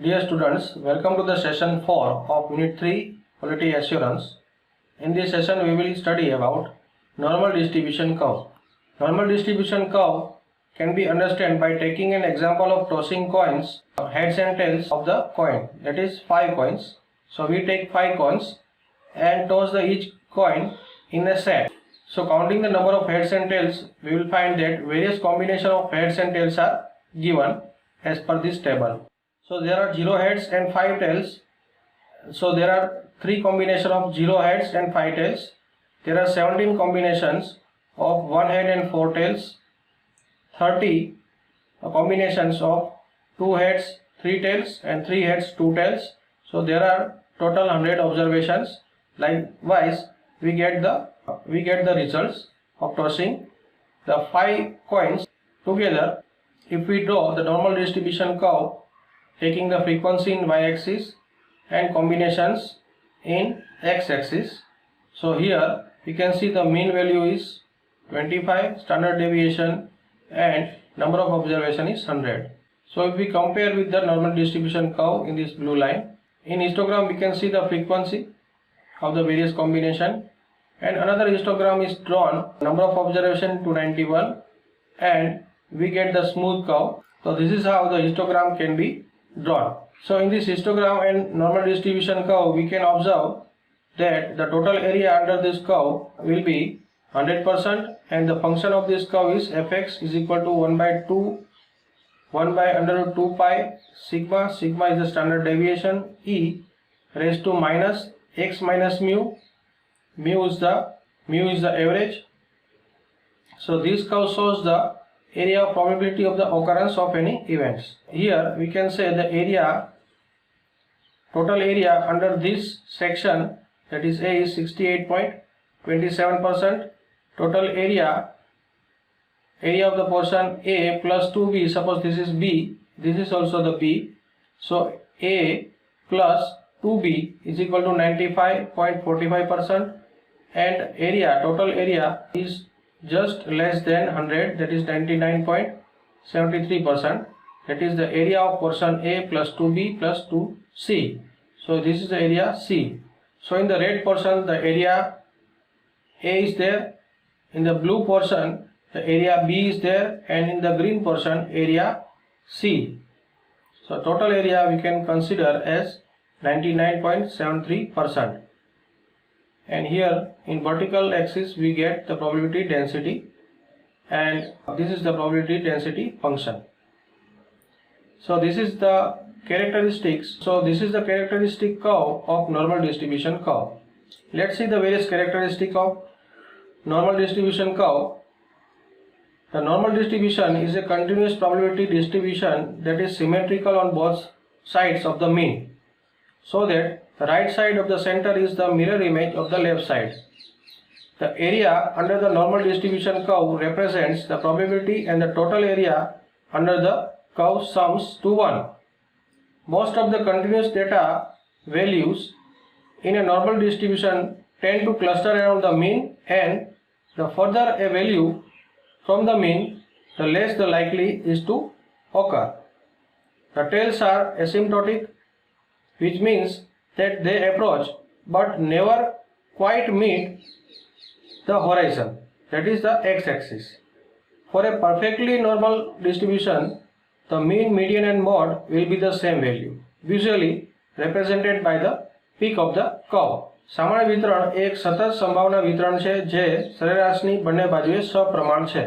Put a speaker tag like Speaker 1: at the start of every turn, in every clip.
Speaker 1: Dear students, welcome to the session 4 of Unit 3 Quality Assurance. In this session, we will study about normal distribution curve. Normal distribution curve can be understood by taking an example of tossing coins, heads and tails of the coin, that is 5 coins. So we take 5 coins and toss each coin in a set. So counting the number of heads and tails, we will find that various combinations of heads and tails are given as per this table. So there are 0 heads and 5 tails. So there are 3 combinations of 0 heads and 5 tails. There are 17 combinations of 1 head and 4 tails. 30 combinations of 2 heads, 3 tails and 3 heads, 2 tails. So there are total 100 observations. Likewise, we get the results of tossing the 5 coins together. If we draw the normal distribution curve, taking the frequency in y-axis and combinations in x-axis. So here we can see the mean value is 25, standard deviation and number of observation is 100. So if we compare with the normal distribution curve in this blue line, in histogram we can see the frequency of the various combination, and another histogram is drawn, number of observation 291, and we get the smooth curve. So this is how the histogram can be drawn. So in this histogram and normal distribution curve, we can observe that the total area under this curve will be 100%, and the function of this curve is fx is equal to 1 by under root 2 pi sigma. Sigma is the standard deviation, e raised to minus x minus mu. Mu is the average. So this curve shows the area of probability of the occurrence of any events. Here we can say the total area under this section, that is A, is 68.27%. Total area of the portion A plus 2B, suppose this is B, this is also the B. So A plus 2B is equal to 95.45%, and total area is just less than 100, that is 99.73%. that is the area of portion A plus 2B plus 2C. So this is the area C. So in the red portion the area A is there, in the blue portion the area B is there, and in the green portion area C. So total area we can consider as 99.73%. and here in vertical axis we get the probability density, and this is the probability density function. So this is the characteristics. So this is the characteristic curve of normal distribution curve. Let's see the various characteristics of normal distribution curve. The normal distribution is a continuous probability distribution that is symmetrical on both sides of the mean, so that the right side of the center is the mirror image of the left side. The area under the normal distribution curve represents the probability, and the total area under the curve sums to 1. Most of the continuous data values in a normal distribution tend to cluster around the mean, and the further a value from the mean, the less the likely is to occur. The tails are asymptotic, which means that they approach but never quite meet the horizon, that is the x-axis. For a perfectly normal distribution, the mean, median and mode will be the same value, visually represented by the peak of the curve. સામાન્ય વિતરણ એક સતત સંભાવના વિતરણ છે જે સરેરાશની બંને બાજુએ સપ્રમાણ છે.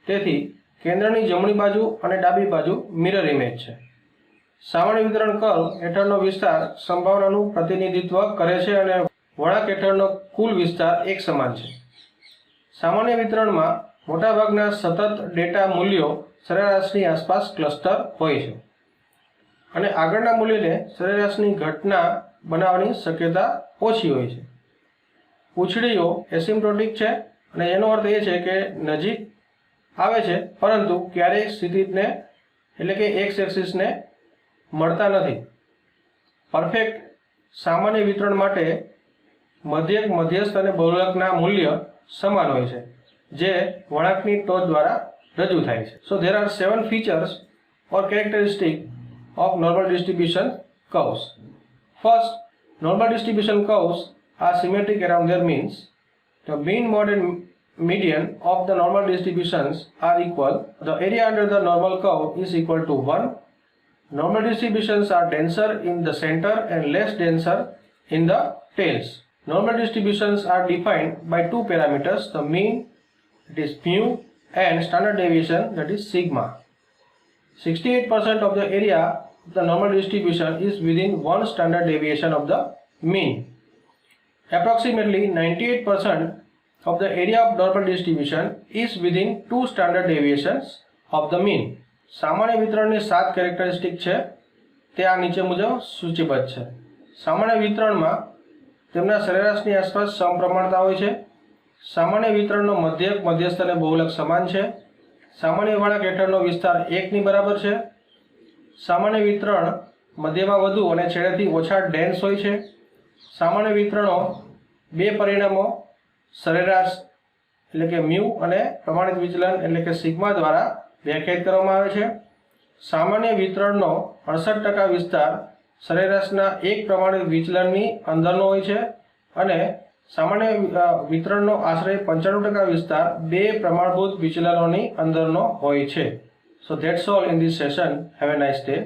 Speaker 1: તેથી કેન્દ્રની જમણી બાજુ અને ડાબી બાજુ મિરર ઇમેજ છે. સામાન્ય વિતરણ કર્વ હેઠળનો વિસ્તાર સંભાવનાનું પ્રતિનિધિત્વ કરે છે અને વળાંક હેઠળનો કુલ વિસ્તાર એક સમાન છે. સામાન્ય વિતરણમાં મોટાભાગના સતત ડેટા મૂલ્યો સરેરાશની આસપાસ ક્લસ્ટર હોય છે, અને આગળના મૂલ્યને સરેરાશની ઘટના બનાવવાની શક્યતા ઓછી હોય છે. પૂંછડીઓ એસિમ્પ્ટોટિક છે, અને એનો અર્થ એ છે કે નજીક આવે છે પરંતુ ક્યારેય સ્થિતિને એટલે કે એક્સ એક્સિસને મળતા નથી. પરફેક્ટ સામાન્ય વિતરણ માટે મધ્યક, મધ્યસ્થ અને બહુલકના મૂલ્ય સમાન હોય છે, જે વળાંકની ટોચ દ્વારા રજૂ થાય છે. So there are 7 features or characteristics of normal distribution curves. First, normal distribution curves are symmetric around their means. The mean, mode and median of the normal distributions are equal. The area under the normal curve is equal to 1. Normal distributions are denser in the center and less denser in the tails. Normal distributions are defined by two parameters, the mean, that is mu, and standard deviation, that is sigma. 68% of the area of the normal distribution is within one standard deviation of the mean. Approximately 98% of the area of normal distribution is within two standard deviations of the mean. સામાન્ય વિતરણની 7 characteristic છે તે આ નીચે મુજબ સૂચિબદ્ધ છે. સામાન્ય વિતરણમાં તેમના સરેરાશની આસપાસ સમપ્રમાણતા હોય છે. સામાન્ય વિતરણનો મધ્યક, મધ્યસ્થ અને બહુલક સમાન છે. સામાન્ય વળાંક હેઠળનો વિસ્તાર 1 ની બરાબર છે. સામાન્ય વિતરણ મધ્યમાં વધુ અને છેડેથી ઓછા ડેન્સ હોય છે. સામાન્ય વિતરણો બે પરિણામો સરેરાશ એટલે કે મ્યુ અને પ્રમાણિત વિચલન એટલે કે સિગ્મા દ્વારા વ્યાખ્યાયિત કરવામાં આવે છે. સામાન્ય વિતરણનો 68% વિસ્તાર સરેરાશના એક પ્રમાણિત વિચલનની અંદરનો હોય છે અને સામાન્ય વિતરણનો આશરે 95% વિસ્તાર બે પ્રમાણભૂત વિચલનોની અંદરનો હોય છે. So that's all in this session. Have a nice day.